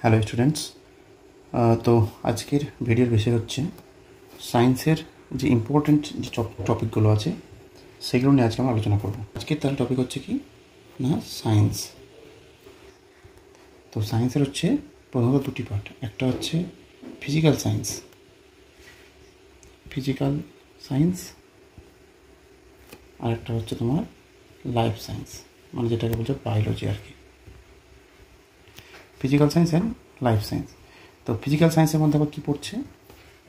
Hello students, তো আজকের ভিডিওর বিষয় হচ্ছে সায়েন্সের যে ইম্পর্ট্যান্ট যে টপিকগুলো আছে সেগুলো নিয়ে আজকে আমরা আলোচনা করব। আজকের তার টপিক হচ্ছে কি না সায়েন্স। তো সায়েন্সের হচ্ছে প্রধানত দুটি পার্ট, একটা হচ্ছে ফিজিক্যাল সায়েন্স আর একটা হচ্ছে তোমার লাইফ সায়েন্স, মানে যেটাকে বলছে বায়োলজি আর কি। Physical science and life science. তো ফিজিক্যাল সায়েন্সের মধ্যে আবার কী পড়ছে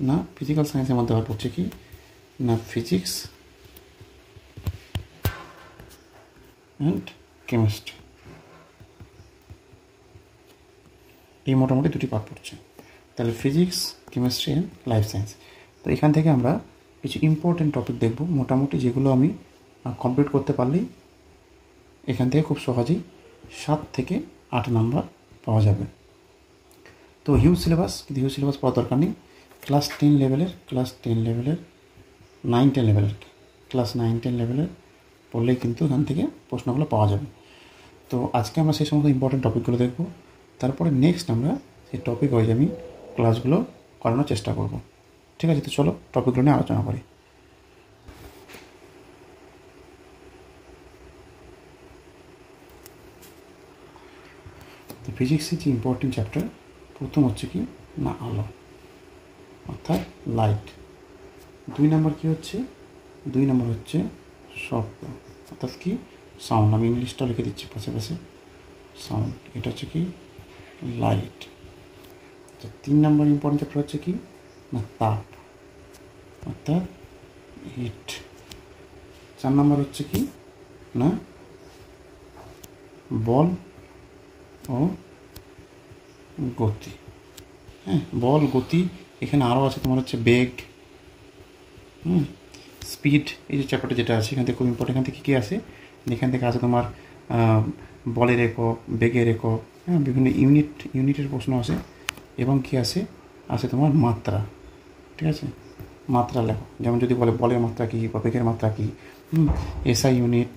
না, ফিজিক্যাল সায়েন্সের মধ্যে আবার পড়ছে কি না ফিজিক্স অ্যান্ড কেমিস্ট্রি। এই মোটামুটি দুটি পার্ট পড়ছে। তাহলে physics, chemistry and life science. তো এখান থেকে আমরা কিছু ইম্পর্টেন্ট টপিক দেখব, মোটামুটি যেগুলো আমি কমপ্লিট করতে পারলেই এখান থেকে খুব সহজেই 7 থেকে 8 নাম্বার পাওয়া যাবে। তো হিউজ সিলেবাস পড়ার দরকার নেই। ক্লাস 10 লেভেলের 9-10 লেভেলের পড়লেই কিন্তু এখান থেকে প্রশ্নগুলো পাওয়া যাবে। তো আজকে আমরা সেই সমস্ত ইম্পর্টেন্ট টপিকগুলো দেখব, তারপরে নেক্সট আমরা সেই টপিক ওয়াইজ আমি ক্লাসগুলো করানোর চেষ্টা করব। ঠিক আছে, তো চলো টপিকগুলো নিয়ে আলোচনা করি। তো ফিজিক্সের যে ইম্পর্টেন্ট চ্যাপ্টার প্রথম হচ্ছে কি না আলো, অর্থাৎ লাইট। 2 নম্বর কী হচ্ছে, 2 নম্বর হচ্ছে শব্দ, অর্থাৎ কি সাউন্ড। আমি ইংলিশটা লিখে দিচ্ছি পাশে সাউন্ড। এটা হচ্ছে কি লাইট। 3 নম্বর ইম্পর্টেন্ট চ্যাপ্টার হচ্ছে কি না তাপ, অর্থাৎ হিট। 4 নম্বর হচ্ছে কি না বল ও গতি। হ্যাঁ, বল, গতি। এখানে আরও আছে তোমার হচ্ছে বেগ, স্পিড। এই যে চ্যাপ্টারটা যেটা আছে এখান থেকে খুব ইম্পর্টেন্ট। এখান থেকে কী আসে, এখান থেকে আছে তোমার বলের একক, বেগের একক, হ্যাঁ, বিভিন্ন ইউনিটের প্রশ্ন আসে। এবং কী আসে তোমার মাত্রা। ঠিক আছে, মাত্রা লেখো। যেমন যদি বলে বলের মাত্রা কী বা বেগের মাত্রা কী, এসআই ইউনিট,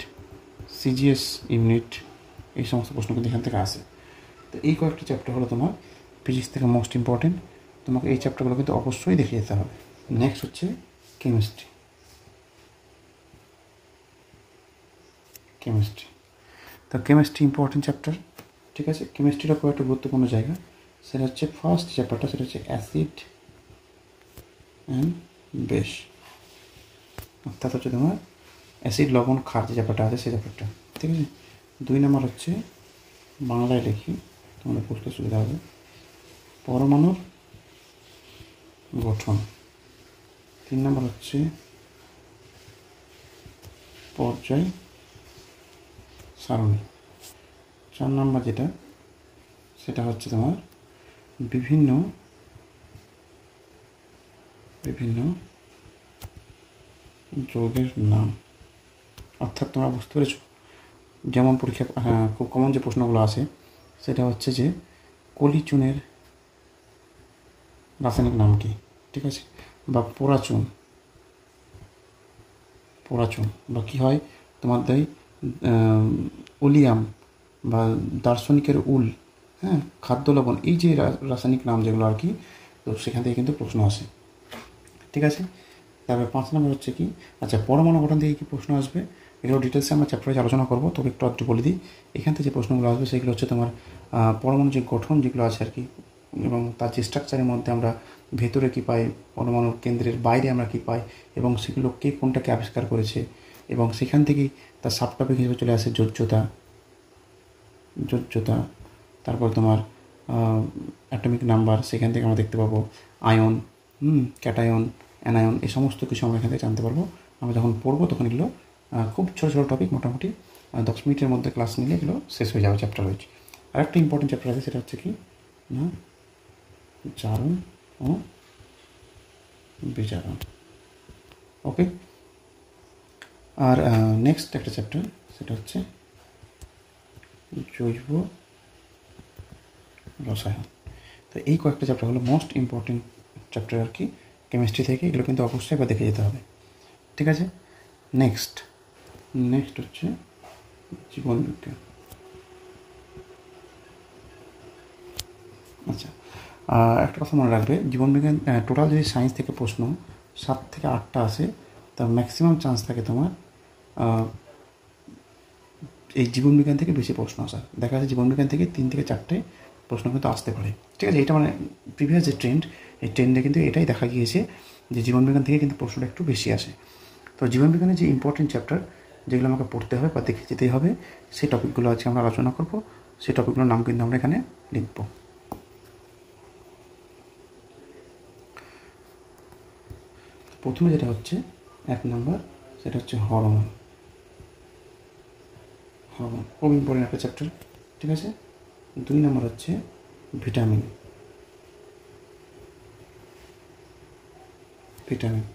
সিজিএস ইউনিট, এই সমস্ত প্রশ্ন কিন্তু এখান থেকে আসে। তো এই কয়েকটা চ্যাপ্টার হলো তোমার ফিজিক্স থেকে মোস্ট ইম্পর্টেন্ট। তোমাকে এই চ্যাপ্টারগুলো কিন্তু অবশ্যই দেখে যেতে হবে। নেক্সট হচ্ছে কেমিস্ট্রি। তো কেমিস্ট্রি ইম্পর্টেন্ট চ্যাপ্টার। ঠিক আছে, কেমিস্ট্রিটা খুব একটা গুরুত্বপূর্ণ জায়গা। সেটা হচ্ছে ফার্স্ট চ্যাপ্টারটা, সেটা হচ্ছে অ্যাসিড অ্যান্ড বেস, অর্থাৎ হচ্ছে তোমার অ্যাসিড, লবণ, ক্ষার যে চ্যাপ্টারটা আছে সেই চ্যাপ্টারটা। ঠিক আছে। 2 নম্বর হচ্ছে বাংলায় লিখি, তোমাদের বুঝতে সুবিধা হবে, পরমাণুর গঠন। 3 নম্বর হচ্ছে পর্যায় সারণী। 4 নম্বর যেটা সেটা হচ্ছে তোমার বিভিন্ন যৌগের নাম। অর্থাৎ তোমরা বুঝতে পেরেছো, যেমন পরীক্ষা খুব কমন যে প্রশ্নগুলো আসে সেটা হচ্ছে যে কলিচুনের রাসায়নিক নাম কি। ঠিক আছে, বা পোড়াচুন বা কী হয় তোমাদের উলিয়াম বা দার্শনিকের উল, হ্যাঁ, খাদ্য লবণ, এই যে রাসায়নিক নাম যেগুলো আর কি, তো সেখান থেকে কিন্তু প্রশ্ন আসে। ঠিক আছে। তারপরে 5 নম্বর হচ্ছে কি, আচ্ছা, পরমাণু গঠন থেকে কী প্রশ্ন আসবে এগুলো ডিটেলসে আমরা চ্যাপ্টারে আলোচনা করবো। তবে একটু বলে দিই, এখান থেকে যে প্রশ্নগুলো আসবে সেগুলো হচ্ছে তোমার পরমাণু যে গঠন যেগুলো আছে আর কি, এবং তার যে স্ট্রাকচারের মধ্যে আমরা ভেতরে কী পাই, পরমাণুর কেন্দ্রের বাইরে আমরা কী পাই, এবং সেগুলো কে কোনটাকে আবিষ্কার করেছে, এবং সেখান থেকেই তার সাব টপিক হিসেবে চলে আসে যোজ্যতা। তারপর তোমার অ্যাটমিক নাম্বার, সেখান থেকে আমরা দেখতে পাবো আয়ন, ক্যাটায়ন, অ্যানায়ন, এই সমস্ত কিছু আমরা এখান থেকে জানতে পারবো। আমরা যখন পড়বো তখন এগুলো খুব ছোটো টপিক, মোটামুটি 10 মিনিটের মধ্যে ক্লাস নিলে এগুলো শেষ হয়ে যাবে চ্যাপ্টার ওয়াইজ। আর একটা ইম্পর্টেন্ট চ্যাপ্টার আছে, সেটা হচ্ছে কি না জারণ ও বিজারণ। ওকে। আর নেক্সট একটা চ্যাপ্টার, সেটা হচ্ছে জৈব রসায়ন। তো এই কয়েকটা চ্যাপ্টার হলো মোস্ট ইম্পর্টেন্ট চ্যাপ্টার আর কি কেমিস্ট্রি থেকে। এগুলো কিন্তু অবশ্যই একবার দেখে যেতে হবে। ঠিক আছে। নেক্সট হচ্ছে জীবনবিজ্ঞান। আচ্ছা, একটা কথা মনে রাখবে, জীবনবিজ্ঞান টোটাল যদি সায়েন্স থেকে প্রশ্ন 7 থেকে 8টা আসে, তার ম্যাক্সিমাম চান্স থাকে তোমার এই জীবনবিজ্ঞান থেকে বেশি প্রশ্ন আসা। দেখা যাচ্ছে জীবনবিজ্ঞান থেকে 3 থেকে 4টে প্রশ্ন কিন্তু আসতে পারে। ঠিক আছে, এটা মানে প্রিভিয়াস যে ট্রেন্ড, এই ট্রেন্ডে কিন্তু এটাই দেখা গিয়েছে যে জীবনবিজ্ঞান থেকে কিন্তু প্রশ্নটা একটু বেশি আসে। তো জীবনবিজ্ঞানের যে ইম্পর্টেন্ট চ্যাপ্টার যেগুলো আমাকে পড়তে হবে বা দেখে যেতেই হবে, সেই টপিকগুলো আজকে আমরা আলোচনা করব। সেই টপিকগুলোর নাম কিন্তু আমরা এখানে লিখব। প্রথমে যেটা হচ্ছে 1 নম্বর, সেটা হচ্ছে হরমোন। হরমোন খুব ইম্পর্টেন্ট একটা চ্যাপ্টার। ঠিক আছে, 2 নম্বর হচ্ছে ভিটামিন। ভিটামিন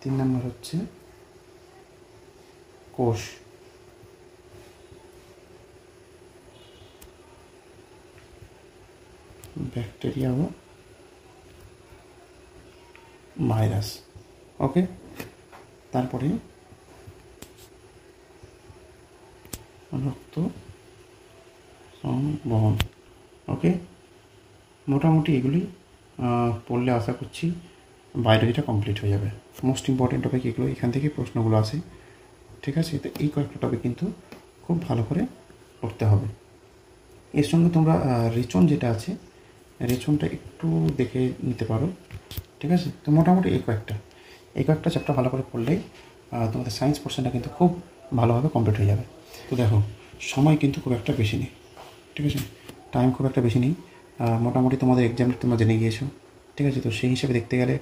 3 নম্বর হচ্ছে কোষ। ব্যাকটেরিয়া ও ভাইরাস। ওকে, তারপরে রক্ত সংবহন। ওকে, মোটামুটি এগুলি পড়লে আশা করছি বায়োলজিটা কমপ্লিট হয়ে যাবে। মোস্ট ইম্পর্টেন্ট টপিক এগুলো, এখান থেকে প্রশ্নগুলো আসে। ঠিক আছে, তো এই কয়েকটা টপিক কিন্তু খুব ভালো করে পড়তে হবে। এর সঙ্গে তোমরা রেচন যেটা আছে, রেচনটা একটু দেখে নিতে পারো। ঠিক আছে, তো মোটামুটি এই কয়েকটা চ্যাপ্টার ভালো করে পড়লেই তোমাদের সায়েন্স পোর্শনটা কিন্তু খুব ভালোভাবে কমপ্লিট হয়ে যাবে। তো দেখো, সময় কিন্তু খুব একটা বেশি নেই। ঠিক আছে, টাইম খুব একটা বেশি নেই। মোটামুটি তোমাদের এক্সামটা তোমরা জেনে গিয়েছো। ঠিক আছে, তো সেই হিসেবে দেখতে গেলে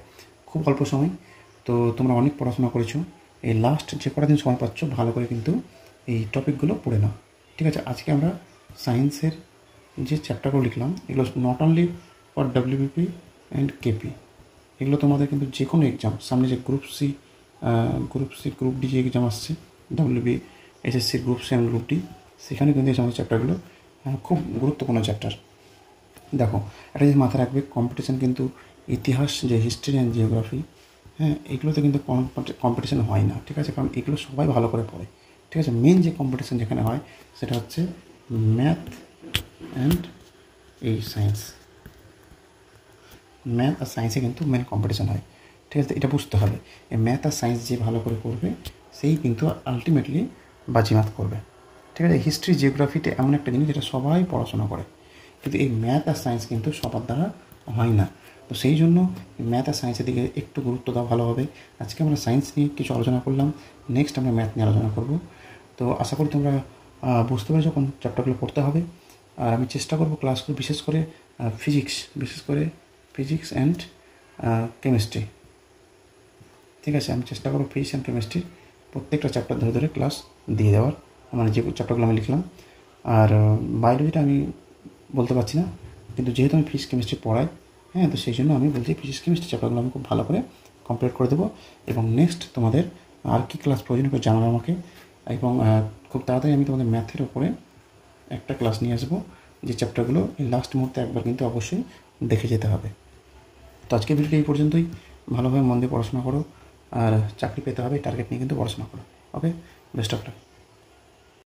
খুব অল্প সময়। তো তোমরা অনেক পড়াশোনা করেছো, এই লাস্ট যে কটা দিন সময় পাচ্ছ ভালো করে কিন্তু এই টপিকগুলো পড়ে নাও। ঠিক আছে, আজকে আমরা সায়েন্সের যে চ্যাপ্টারগুলো লিখলাম, এগুলো not only for WBP and KP, এগুলো তোমাদের কিন্তু যে কোনো এক্সাম, সামনে যে গ্রুপ সি, গ্রুপ ডি যে এক্সাম আসছে, ডাব্লিউবি, এসএসসির group C and group D, সেখানে কিন্তু এই সমস্ত চ্যাপ্টারগুলো খুব গুরুত্বপূর্ণ চ্যাপ্টার। দেখো, একটা জিনিস মাথায় রাখবে, কম্পিটিশান কিন্তু ইতিহাস, যে হিস্ট্রি অ্যান্ড জিওগ্রাফি, হ্যাঁ, এগুলোতে কিন্তু কম্পিটিশান হয় না। ঠিক আছে, কারণ এগুলো সবাই ভালো করে পড়ে। ঠিক আছে, মেন যে কম্পিটিশান যেখানে হয় সেটা হচ্ছে ম্যাথ অ্যান্ড এই সায়েন্স। ম্যাথ আর সায়েন্সে কিন্তু মেন কম্পিটিশান হয়। ঠিক আছে, এটা বুঝতে হবে। এই ম্যাথ আর সায়েন্স যে ভালো করে করবে সেই কিন্তু আলটিমেটলি বাজিমাত করবে। ঠিক আছে, হিস্ট্রি জিওগ্রাফিতে এমন একটা জিনিস যেটা সবাই পড়াশোনা করে, কিন্তু এই ম্যাথ আর সায়েন্স কিন্তু সবার দ্বারা হয় না। তো সেই জন্য ম্যাথ আর সায়েন্সের দিকে একটু গুরুত্ব দেওয়া ভালো হবে। আজকে আমরা সায়েন্স নিয়ে কিছু আলোচনা করলাম, নেক্সট আমরা ম্যাথ নিয়ে আলোচনা করব। তো আশা করি তোমরা বুঝতে পেরেছো কোন চ্যাপ্টারগুলো পড়তে হবে। আর আমি চেষ্টা করবো ক্লাসগুলো বিশেষ করে ফিজিক্স অ্যান্ড কেমিস্ট্রি। ঠিক আছে, আমি চেষ্টা করবো ফিজিক্স অ্যান্ড কেমিস্ট্রির প্রত্যেকটা চ্যাপ্টার ধরে ধরে ক্লাস দিয়ে দেওয়ার, মানে যে চ্যাপ্টারগুলো আমি লিখলাম। আর বায়োলজিটা আমি বলতে পারছি না, কিন্তু যেহেতু আমি ফিজিক্স কেমিস্ট্রি পড়াই, হ্যাঁ, তো সেই জন্য আমি বলছি ফিজিক্স কেমিস্ট্রি চ্যাপ্টারগুলো আমি খুব ভালো করে কমপ্লিট করে দেবো। এবং নেক্সট তোমাদের আর কি ক্লাস প্রয়োজন করে জানাবে আমাকে। এবং খুব তাড়াতাড়ি আমি তোমাদের ম্যাথের ওপরে একটা ক্লাস নিয়ে আসবো, যে চ্যাপ্টারগুলো এই লাস্ট মুহূর্তে একবার কিন্তু অবশ্যই দেখে যেতে হবে। তো আজকে ভিডিওটা এই পর্যন্তই। ভালোভাবে মন দিয়ে পড়াশোনা করো, আর চাকরি পেতে হবে টার্গেট নিয়ে কিন্তু পড়াশোনা করো। ওকে, বেস্ট অফ লাক।